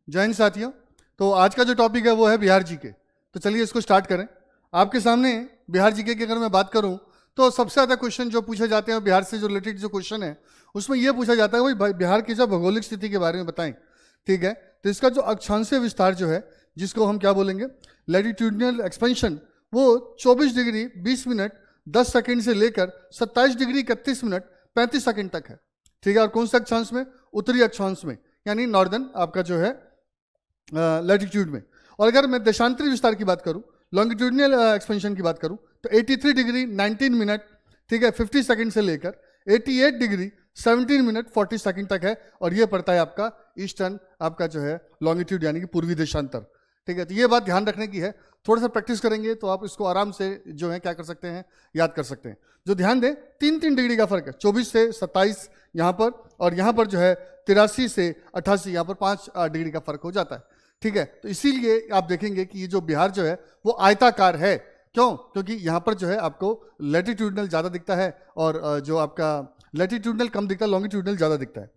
जय हिंद साथियों। तो आज का जो टॉपिक है वो है बिहार जीके। तो चलिए इसको स्टार्ट करें। आपके सामने बिहार जीके की अगर मैं बात करूं तो सबसे ज़्यादा क्वेश्चन जो पूछे जाते हैं बिहार से जो रिलेटेड जो क्वेश्चन है उसमें ये पूछा जाता है भाई बिहार की जो भौगोलिक स्थिति के बारे में बताएं। ठीक है, तो इसका जो अक्षांशीय विस्तार जो है जिसको हम क्या बोलेंगे लैटिट्यूडनल एक्सपेंशन, वो 24 डिग्री 20 मिनट 10 सेकंड से लेकर 27 डिग्री 31 मिनट 35 सेकंड तक है। ठीक है, और कौन सा अक्षांश में? उत्तरी अक्षांश में, यानी नॉर्दर्न आपका जो है लैटिट्यूड में। और अगर मैं देशांतरी विस्तार की बात करूं, लॉन्गिट्यूडनल एक्सपेंशन की बात करूं तो 83 डिग्री 19 मिनट, ठीक है, 50 सेकंड से लेकर 88 डिग्री 17 मिनट 40 सेकंड तक है। और ये पड़ता है आपका ईस्टर्न आपका जो है लॉन्गिट्यूड यानी कि पूर्वी देशांतर। ठीक है, तो ये बात ध्यान रखने की है। थोड़ा सा प्रैक्टिस करेंगे तो आप इसको आराम से जो है क्या कर सकते हैं, याद कर सकते हैं। जो ध्यान दें 3-3 डिग्री का फर्क है, 24 से 27 यहाँ पर, और यहाँ पर जो है 83 से 88 यहाँ पर 5 डिग्री का फर्क हो जाता है। ठीक है, तो इसीलिए आप देखेंगे कि ये जो बिहार जो है वो आयताकार है। क्यों? क्योंकि यहाँ पर जो है आपको लैटिट्यूडनल ज़्यादा दिखता है और जो आपका लैटिट्यूडनल कम दिखता है, लॉन्गिट्यूडनल ज़्यादा दिखता है।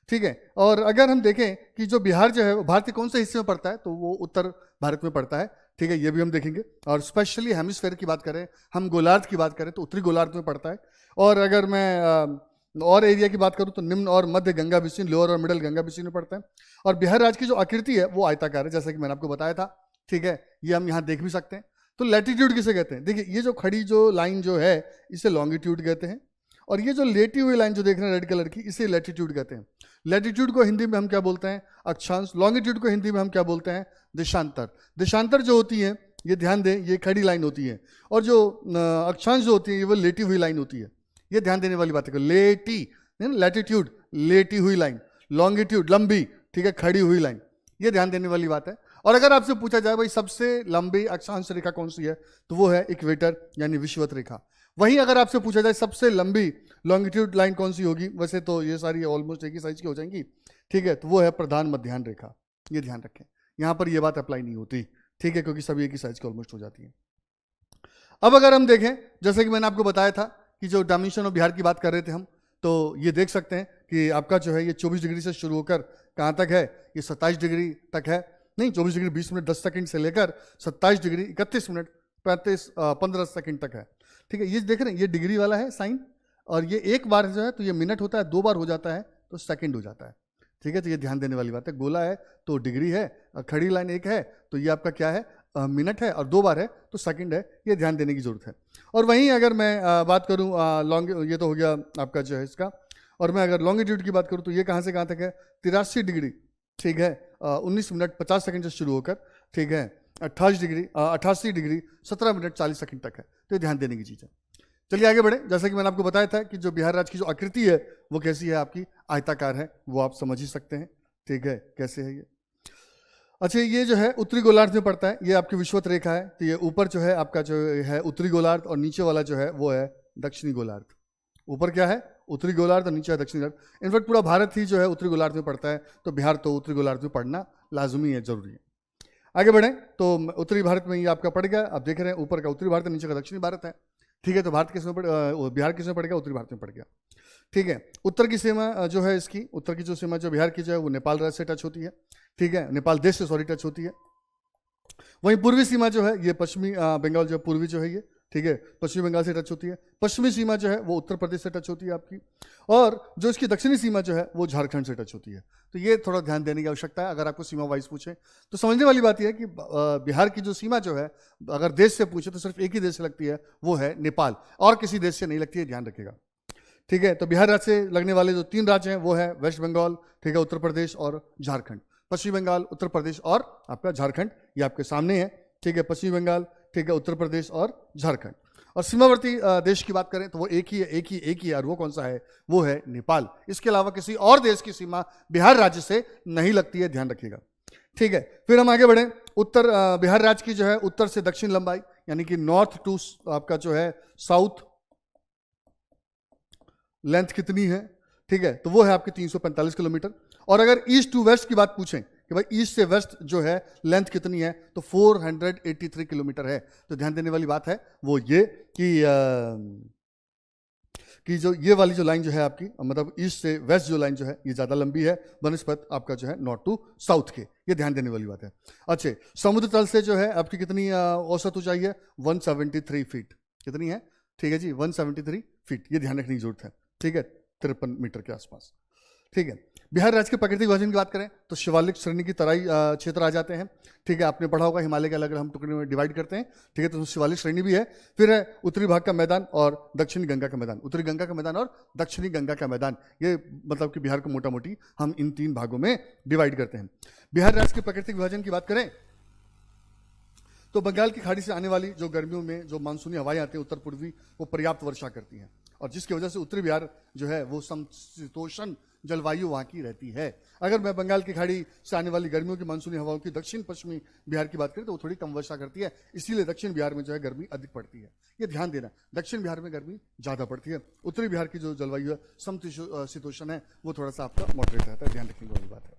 ठीक है, और अगर हम देखें कि जो बिहार जो है वो भारत के कौन से हिस्से में पड़ता है तो वो उत्तर भारत में पड़ता है। ठीक है, ये भी हम देखेंगे। और स्पेशली हेमिस्फेयर की बात करें, हम गोलार्ध की बात करें तो उत्तरी गोलार्ध में पड़ता है। और अगर मैं और एरिया की बात करूं तो निम्न और मध्य गंगा बेसिन, लोअर और मिडल गंगा बेसिन में पड़ता है। और बिहार राज्य की जो आकृति है वो आयताकार है, जैसा कि मैंने आपको बताया था। ठीक है, ये हम यहाँ देख भी सकते हैं। तो लैटिट्यूड किसे कहते हैं? देखिए, ये जो खड़ी जो लाइन जो है इसे लॉन्गिट्यूड कहते हैं, और ये जो लेटी हुई लाइन जो देख रहे हैं रेड कलर की, इसे लैटिट्यूड कहते हैं। लैटिट्यूड को हिंदी में हम क्या बोलते हैं? अक्षांश। लॉन्गिट्यूड को हिंदी में हम क्या बोलते हैं? देशांतर। देशांतर जो होती है, ये ध्यान दें, ये खड़ी लाइन होती है, और जो अक्षांश जो होती है ये वो लेटी हुई लाइन होती है। ये ध्यान देने वाली बात है। लेटी, लैटिट्यूड लेटी हुई लाइन, लॉन्गिट्यूड लंबी, ठीक है, खड़ी हुई लाइन। ये ध्यान देने वाली बात है। और अगर आपसे पूछा जाए भाई सबसे लंबी अक्षांश रेखा कौन सी है, तो वो है इक्वेटर यानी विषुवत रेखा। वहीं अगर आपसे पूछा जाए सबसे लंबी लॉन्गिट्यूड लाइन कौन सी होगी, वैसे तो ये सारी ऑलमोस्ट एक ही साइज की हो जाएंगी। ठीक है, तो वो है प्रधान मध्याह्न रेखा। ये ध्यान रखें, यहाँ पर ये बात अप्लाई नहीं होती। ठीक है, क्योंकि सभी एक ही साइज की ऑलमोस्ट हो जाती है। अब अगर हम देखें, जैसे कि मैंने आपको बताया था कि जो डायमेंशन ऑफ बिहार की बात कर रहे थे हम, तो ये देख सकते हैं कि आपका जो है ये 24 डिग्री से शुरू होकर कहाँ तक है, ये 27 डिग्री तक है। नहीं, 24 डिग्री 20 मिनट 10 सेकंड से लेकर 27 डिग्री 31 मिनट 15 सेकंड तक है। ठीक है, ये देख रहे हैं, ये डिग्री वाला है साइन, और ये एक बार जो है तो ये मिनट होता है, 2 बार हो जाता है तो सेकंड हो जाता है। ठीक है, तो ये ध्यान देने वाली बात है। गोला है तो डिग्री है, खड़ी लाइन एक है तो ये आपका क्या है, मिनट है, और 2 बार है तो सेकंड है। ये ध्यान देने की जरूरत है। और वहीं अगर मैं बात करूं लॉन्ग, ये तो हो गया आपका जो है इसका, और मैं अगर लॉन्गिट्यूड की बात करूं तो ये कहाँ से कहाँ तक है, 83 डिग्री, ठीक है, 19 मिनट 50 सेकंड से शुरू होकर, ठीक है, 88 डिग्री 17 मिनट 40 सेकंड तक है। तो ये ध्यान देने की चीज़ है। चलिए आगे बढ़े। जैसा कि मैंने आपको बताया था कि जो बिहार राज्य की जो आकृति है वो कैसी है, आपकी आयताकार है, वो आप समझ ही सकते हैं। ठीक है, कैसे है ये। अच्छा, ये जो है उत्तरी गोलार्ध में पड़ता है, ये आपकी विषुवत रेखा है। तो ये ऊपर जो है आपका जो है उत्तरी गोलार्ध, और नीचे वाला जो है वो है दक्षिणी गोलार्ध। ऊपर क्या है, उत्तरी गोलार्ध, और नीचे है दक्षिणी गोलार्ध। इनफैक्ट पूरा भारत ही जो है उत्तरी गोलार्ध में पड़ता है, तो बिहार तो उत्तरी गोलार्ध में पढ़ना लाजमी है, जरूरी है। आगे बढ़ें तो उत्तरी भारत में ये आपका पड़ गया। आप देख रहे हैं ऊपर का उत्तरी भारत है, नीचे का दक्षिणी भारत है। ठीक है, तो भारत किसमें बिहार किसमें पड़ गया, उत्तरी भारत में पड़ गया। ठीक है, उत्तर की सीमा जो है इसकी, उत्तर की जो सीमा जो बिहार की जो है वो नेपाल राज्य से टच होती है। ठीक है, नेपाल देश से टच होती है। वहीं पूर्वी सीमा जो है ये पश्चिमी बंगाल जो पूर्वी जो है ये, ठीक है, पश्चिमी बंगाल से टच होती है। पश्चिमी सीमा जो है वो उत्तर प्रदेश से टच होती है आपकी, और जो इसकी दक्षिणी सीमा जो है वो झारखंड से टच होती है। तो ये थोड़ा ध्यान देने की आवश्यकता है। अगर आपको सीमा वाइज पूछे तो समझने वाली बात यह है कि बिहार की जो सीमा जो है अगर देश से पूछे तो सिर्फ एक ही देश से लगती है, वो है नेपाल, और किसी देश से नहीं लगती है, ध्यान रखिएगा। ठीक है, तो बिहार राज्य से लगने वाले जो 3 राज्य हैं वो है वेस्ट बंगाल, ठीक है, उत्तर प्रदेश और झारखंड। पश्चिम बंगाल, उत्तर प्रदेश और आपका झारखंड, ये आपके सामने है। ठीक है, पश्चिम बंगाल, ठीक है, उत्तर प्रदेश और झारखंड। और सीमावर्ती देश की बात करें तो वो एक ही है, और वो कौन सा है, वो है नेपाल। इसके अलावा किसी और देश की सीमा बिहार राज्य से नहीं लगती है, ध्यान रखिएगा। ठीक है, फिर हम आगे बढ़ें। उत्तर बिहार राज्य की जो है उत्तर से दक्षिण लंबाई, यानी कि नॉर्थ टू आपका जो है साउथ लेंथ कितनी है, ठीक है, तो वो है आपकी 345 किलोमीटर। और अगर ईस्ट टू वेस्ट की बात पूछें कि भाई ईस्ट से वेस्ट जो है लेंथ कितनी है, तो 483 किलोमीटर है। तो ध्यान देने वाली बात है वो ये कि जो ये वाली जो लाइन जो है आपकी, मतलब ईस्ट से वेस्ट जो लाइन जो है ये ज़्यादा लंबी है बनस्पत आपका जो है नॉर्थ टू साउथ के, ये ध्यान देने वाली बात है। अच्छा, समुद्र तल से जो है आपकी कितनी औसत ऊंचाई है? 173 फीट। कितनी है? ठीक है जी, 173 फीट, ये ध्यान रखने की जरूरत है। ठीक है, 53 मीटर के आसपास। ठीक है, बिहार राज्य के प्राकृतिक विभाजन की बात करें तो शिवालिक श्रेणी की तराई क्षेत्र आ जाते हैं। ठीक है, आपने पढ़ा होगा हिमालय के अलग अलग हम टुकड़े में डिवाइड करते हैं। ठीक है, तो शिवालिक श्रेणी भी है। फिर है उत्तरी भाग का मैदान और दक्षिणी गंगा का मैदान। उत्तरी गंगा का मैदान और दक्षिणी गंगा का मैदान, ये मतलब कि बिहार को मोटा मोटी हम इन 3 भागों में डिवाइड करते हैं। बिहार राज्य के प्राकृतिक विभाजन की बात करें तो बंगाल की खाड़ी से आने वाली जो गर्मियों में जो मानसूनी हवाएं आती हैं उत्तर पूर्वी, वो पर्याप्त वर्षा करती हैं, और जिसकी वजह से उत्तरी बिहार जो है वो समशीतोष्ण जलवायु वहां की रहती है। अगर मैं बंगाल की खाड़ी से आने वाली गर्मियों की मानसूनी हवाओं की दक्षिण पश्चिमी बिहार की बात करें तो वो थोड़ी कम वर्षा करती है, इसीलिए दक्षिण बिहार में जो है गर्मी अधिक पड़ती है। ये ध्यान देना, दक्षिण बिहार में गर्मी ज्यादा पड़ती है। उत्तरी बिहार की जो जलवायु है समशीतोष्ण है, वो थोड़ा सा आपका मॉडरेट रहता है, ध्यान रखने वाली बात है।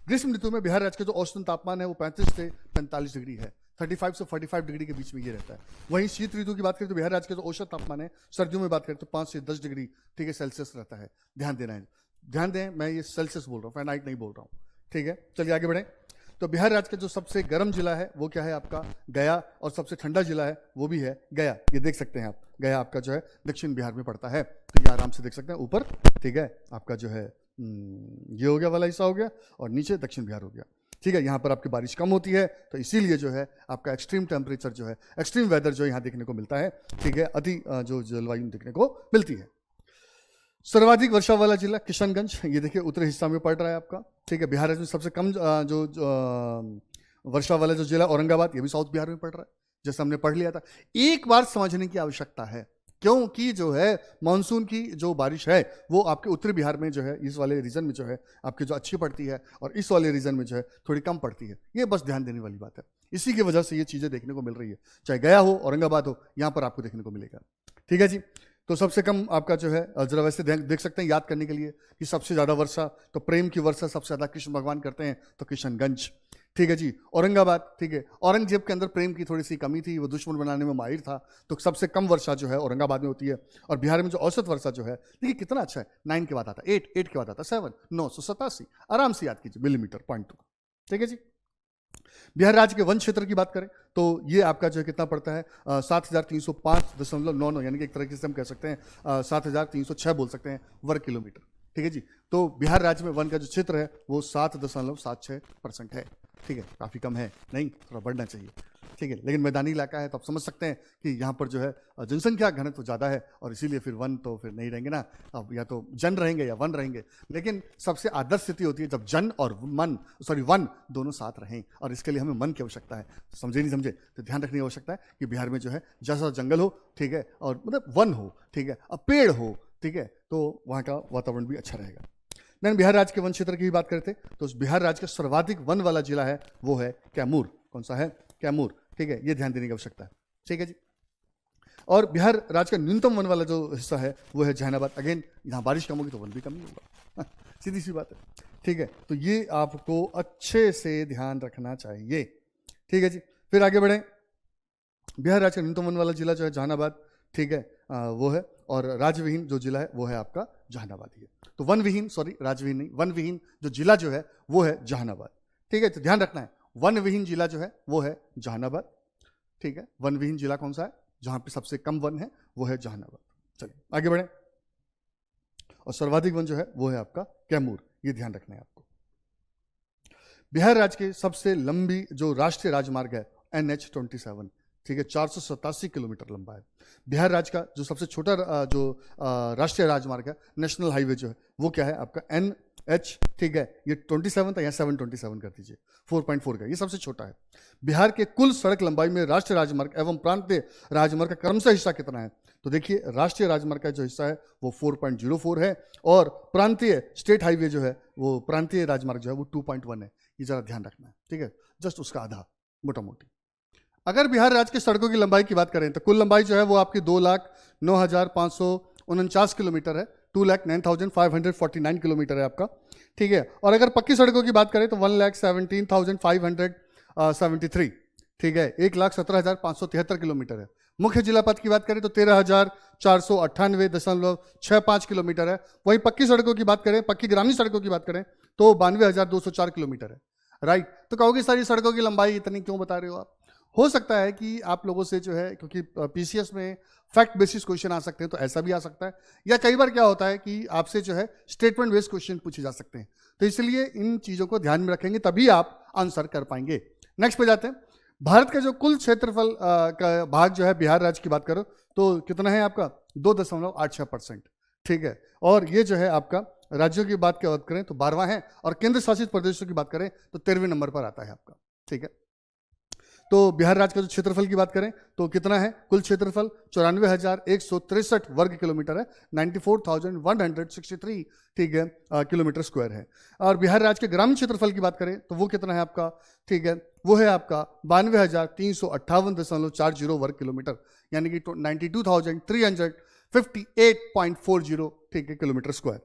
ग्रीष्म ऋतु में बिहार राज्य का जो औसतन तापमान है वो 35 से 45 डिग्री है, 35 से 45 डिग्री के बीच में ये रहता है। वहीं शीत ऋतु की बात करें तो बिहार राज्य का जो औसत तापमान है सर्दियों में बात करें तो 5 से 10 डिग्री, ठीक है, सेल्सियस रहता है। ध्यान देना है, ध्यान दें, मैं ये सेल्सियस बोल रहा हूँ, फारेनहाइट नहीं बोल रहा हूँ। ठीक है, चलिए आगे बढ़ें। तो बिहार राज्य का जो सबसे गर्म जिला है वो क्या है आपका? गया। और सबसे ठंडा जिला है वो भी है गया। ये देख सकते हैं आप, गया आपका जो है दक्षिण बिहार में पड़ता है, तो ये आराम से देख सकते हैं ऊपर। ठीक है, आपका जो है ये हो गया वाला हिस्सा हो गया, और नीचे दक्षिण बिहार हो गया। ठीक है, यहाँ पर आपकी बारिश कम होती है, तो इसीलिए जो है आपका एक्सट्रीम टेम्परेचर जो है, एक्सट्रीम वेदर जो यहाँ देखने को मिलता है। ठीक है, अति जो जलवायु देखने को मिलती है। सर्वाधिक वर्षा वाला जिला किशनगंज, ये देखिए उत्तरी हिस्सा में पड़ रहा है आपका। ठीक है, बिहार में सबसे कम जो वर्षा वाला जो जिला औरंगाबाद, ये भी साउथ बिहार में पड़ रहा है, जैसे हमने पढ़ लिया था। एक बार समझने की आवश्यकता है, क्योंकि जो है मानसून की जो बारिश है वो आपके उत्तरी बिहार में जो है, इस वाले रीजन में जो है आपके जो अच्छी पड़ती है, और इस वाले रीजन में जो है थोड़ी कम पड़ती है। ये बस ध्यान देने वाली बात है, इसी की वजह से ये चीजें देखने को मिल रही है, चाहे गया हो औरंगाबाद हो, यहाँ पर आपको देखने को मिलेगा। ठीक है जी, तो सबसे कम आपका जो है, जरा वैसे देख सकते हैं याद करने के लिए कि सबसे ज्यादा वर्षा, तो प्रेम की वर्षा सबसे ज्यादा कृष्ण भगवान करते हैं, तो किशनगंज। ठीक है जी, औरंगाबाद। ठीक है, औरंगजेब के अंदर प्रेम की थोड़ी सी कमी थी, वो दुश्मन बनाने में माहिर था, तो सबसे कम वर्षा जो है औरंगाबाद में होती है। और बिहार में जो औसत वर्षा जो है, देखिए कितना अच्छा है, 9 के बाद आता है 8, 8 के बाद आता है 7, 987, आराम से याद कीजिए, मिलीमीटर, 0.2। ठीक है जी, बिहार राज्य के वन क्षेत्र की बात करें तो ये आपका जो है कितना पड़ता है? 7305.99, यानी कि एक तरीके से हम कह सकते हैं 7306 बोल सकते हैं वर्ग किलोमीटर। ठीक है जी, तो बिहार राज्य में वन का जो क्षेत्र है वो 7.76% है। ठीक है, काफी कम है, नहीं थोड़ा बढ़ना चाहिए। ठीक है, लेकिन मैदानी इलाका है तो आप समझ सकते हैं कि यहाँ पर जो है जनसंख्या घनत्व ज़्यादा है, और इसीलिए फिर वन तो फिर नहीं रहेंगे ना, अब या तो जन रहेंगे या वन रहेंगे। लेकिन सबसे आदर्श स्थिति होती है जब जन और वन दोनों साथ रहें, और इसके लिए हमें मन की आवश्यकता है। समझे नहीं समझे, तो ध्यान रखने की आवश्यकता है कि बिहार में जो है जैसा जंगल हो, ठीक है, और मतलब वन हो, ठीक है, और पेड़ हो, ठीक है, तो वहाँ का वातावरण भी अच्छा रहेगा। नहीं, बिहार राज्य के वन क्षेत्र की भी बात करते तो बिहार राज्य का सर्वाधिक वन वाला जिला है वो है कैमूर। कौन सा है? कैमूर। ठीक है, ये ध्यान देने की आवश्यकता है। ठीक है जी, और बिहार राज्य का न्यूनतम वन वाला जो हिस्सा है वो है जहानाबाद। अगेन, यहाँ बारिश कम होगी तो वन भी कम ही होगा, सीधी सी बात है। ठीक है, तो ये आपको अच्छे से ध्यान रखना चाहिए। ठीक है जी, फिर आगे बढ़ें। बिहार राज्य का न्यूनतम वन वाला जिला जो है जहानाबाद, ठीक है, वो है, और राज्यविहीन जो जिला है वो है आपका जहानाबाद ही है। तो वन विहीन, सॉरी राज्यविहीन नहीं, वन विहीन जो जिला जो है वो है जहानाबाद। ठीक है, तो ध्यान रखना है, वन विहीन जिला जो है वो है जहानाबाद। ठीक है, वन विहीन जिला कौन सा है? जहां पे सबसे कम वन है वो है जहानाबाद। चलिए आगे बढ़े। और सर्वाधिक वन जो है वो है आपका कैमूर, ये ध्यान रखना है आपको। बिहार राज्य के सबसे लंबी जो राष्ट्रीय राजमार्ग है NH-27, ठीक है, 487 किलोमीटर लंबा है। बिहार राज्य का जो सबसे छोटा जो राष्ट्रीय राजमार्ग है, नेशनल हाईवे जो है वो क्या है आपका? NH, ठीक है, ये 27 था, यहाँ 727 कर दीजिए, 4.4 का, ये सबसे छोटा है। बिहार के कुल सड़क लंबाई में राष्ट्रीय राजमार्ग एवं प्रांतीय राजमार्ग का क्रमशः हिस्सा कितना है? तो देखिए, राष्ट्रीय राजमार्ग का जो हिस्सा है वो 4.04 है, और प्रांतीय स्टेट हाईवे जो है वो प्रांतीय राजमार्ग जो है वो 2.1 है। ये जरा ध्यान रखना है, ठीक है, जस्ट उसका आधा मोटा मोटी। अगर बिहार राज्य की सड़कों की लंबाई की बात करें तो कुल लंबाई जो है वो आपकी 2,09,549 किलोमीटर है, 2,09,549 किलोमीटर है आपका। ठीक है, और अगर पक्की सड़कों की बात करें तो 1,17,573, ठीक है, 1,17,573 किलोमीटर है। मुख्य जिला पथ की बात करें तो 13,498.65 किलोमीटर है। वहीं पक्की सड़कों की बात करें, पक्की ग्रामीण सड़कों की बात करें तो 92,204 किलोमीटर है। राइट, तो कहोगे सारी सड़कों की लंबाई इतनी क्यों बता रहे हो आप? हो सकता है कि आप लोगों से जो है, क्योंकि पीसीएस में फैक्ट बेसिस क्वेश्चन आ सकते हैं, तो ऐसा भी आ सकता है, या कई बार क्या होता है कि आपसे जो है स्टेटमेंट बेस्ड क्वेश्चन पूछे जा सकते हैं। तो इसलिए इन चीजों को ध्यान में रखेंगे तभी आप आंसर कर पाएंगे। नेक्स्ट पे जाते हैं। भारत का जो कुल क्षेत्रफल का भाग जो है बिहार राज्य की बात करो तो कितना है आपका 2.86%। ठीक है, और ये जो है आपका राज्यों की बात करें तो 12वां है, और केंद्र शासित प्रदेशों की बात करें तो 13वें नंबर पर आता है आपका। ठीक है, तो बिहार राज्य का जो क्षेत्रफल की बात करें तो कितना है, कुल क्षेत्रफल 94,163 वर्ग किलोमीटर है, 94,163, ठीक है, किलोमीटर स्क्वायर है। और बिहार राज्य के ग्रामीण क्षेत्रफल की बात करें तो वो कितना है आपका, ठीक है, वो है आपका 92,358.40 वर्ग किलोमीटर, यानी कि 92,358.40, ठीक है, किलोमीटर स्क्वायर।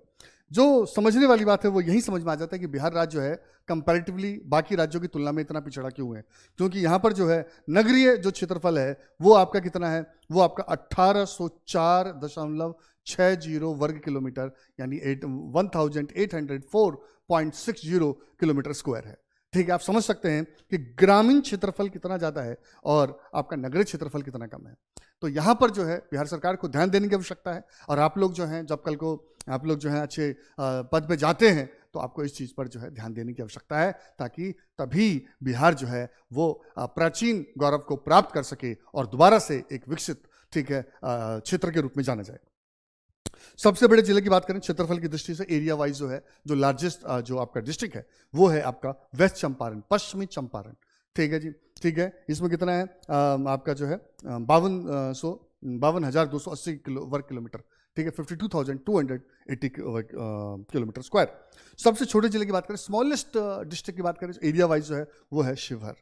जो समझने वाली बात है वो यही समझ में आ जाता है कि बिहार राज्य जो है कंपैरेटिवली बाकी राज्यों की तुलना में इतना पिछड़ा क्यों है, क्योंकि यहाँ पर जो है नगरीय जो क्षेत्रफल है वो आपका कितना है, वो आपका 1804.60 वर्ग किलोमीटर, यानी 1804.60 किलोमीटर स्क्वायर है। ठीक है, आप समझ सकते हैं कि ग्रामीण क्षेत्रफल कितना ज्यादा है और आपका नगरीय क्षेत्रफल कितना कम है। तो यहाँ पर जो है बिहार सरकार को ध्यान देने की आवश्यकता है, और आप लोग जो हैं जब कल को आप लोग जो हैं अच्छे पद पे जाते हैं तो आपको इस चीज़ पर जो है ध्यान देने की आवश्यकता है, ताकि तभी बिहार जो है वो प्राचीन गौरव को प्राप्त कर सके और दोबारा से एक विकसित, ठीक है, क्षेत्र के रूप में जाना जाए। सबसे बड़े जिले की बात करें क्षेत्रफल की दृष्टि से, एरिया वाइज जो है, जो लार्जेस्ट जो आपका डिस्ट्रिक्ट है वो है आपका वेस्ट चंपारण, पश्चिमी चंपारण। ठीक है जी, ठीक है, इसमें कितना है आपका जो है 52,280 वर्ग किलोमीटर, ठीक है, 52,280 किलोमीटर स्क्वायर। सबसे छोटे जिले की बात करें, स्मॉलेस्ट डिस्ट्रिक्ट की बात करें एरिया वाइज जो है वो है शिवहर।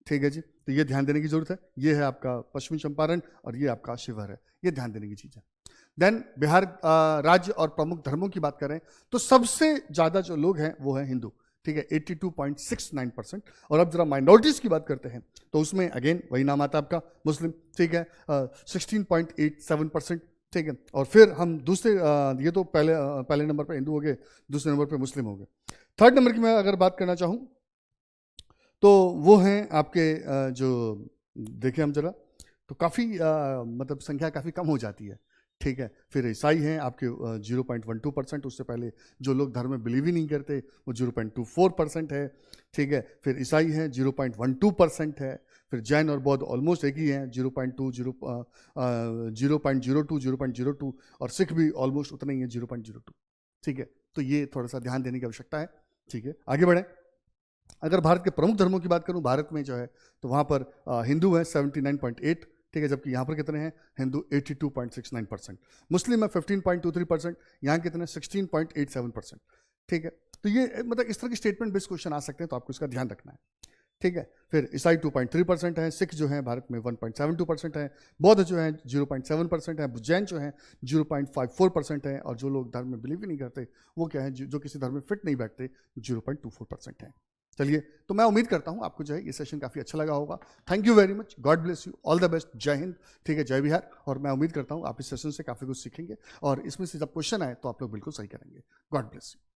ठीक है जी, तो ये ध्यान देने की जरूरत है। ये है आपका पश्चिमी चंपारण और ये आपका शिवहर है, ये ध्यान देने की चीज है। देन बिहार राज्य और प्रमुख धर्मों की बात करें तो सबसे ज्यादा जो लोग हैं वो है हिंदू, ठीक है, 82.69%। और अब जरा माइनॉरिटीज की बात करते हैं तो उसमें अगेन वही नाम आता है आपका मुस्लिम, ठीक है, 16.87%। ठीक है, और फिर हम दूसरे ये तो पहले नंबर पे हिंदू हो गए, दूसरे नंबर पे मुस्लिम हो गए। थर्ड नंबर की मैं अगर बात करना चाहूँ तो वो हैं आपके जो देखें हम जरा तो काफ़ी मतलब संख्या काफ़ी कम हो जाती है। ठीक है, फिर ईसाई हैं आपके 0.12%, उससे पहले जो लोग धर्म में बिलीव ही नहीं करते वो 0.24% है। ठीक है, फिर ईसाई हैं 0.12% है, फिर जैन और बौद्ध ऑलमोस्ट एक ही हैं 0.02, और सिख भी ऑलमोस्ट उतना ही है 0.02। ठीक है, तो ये थोड़ा सा ध्यान देने की आवश्यकता है। ठीक है, आगे बढ़ें। अगर भारत के प्रमुख धर्मों की बात करूं, भारत में जो है तो वहां पर हिंदू है 79.8, ठीक है, जबकि यहाँ पर कितने हैं हिंदू 82.69%, मुस्लिम है 15.23%, यहाँ कितने 16.87%। ठीक है, तो ये मतलब इस तरह के स्टेटमेंट बेस्ड क्वेश्चन आ सकते हैं, तो आपको इसका ध्यान रखना है। ठीक है, फिर ईसाई 2.3% है, सिख जो है भारत में 1.72% है, बौद्ध जो है 0.7% है, जैन जो है 0.54% है, और जो लोग धर्म में बिलीव ही नहीं करते वो क्या है, जो किसी धर्म में फिट नहीं बैठते 0.24% है। चलिए, तो मैं उम्मीद करता हूं आपको जो है ये सेशन काफ़ी अच्छा लगा होगा। Thank you very much, God bless you, all the best, जय हिंद, ठीक है, जय बिहार। और मैं उम्मीद करता हूं आप इस सेशन से काफ़ी कुछ सीखेंगे और इसमें से जब क्वेश्चन आए तो आप लोग बिल्कुल सही करेंगे। God bless you.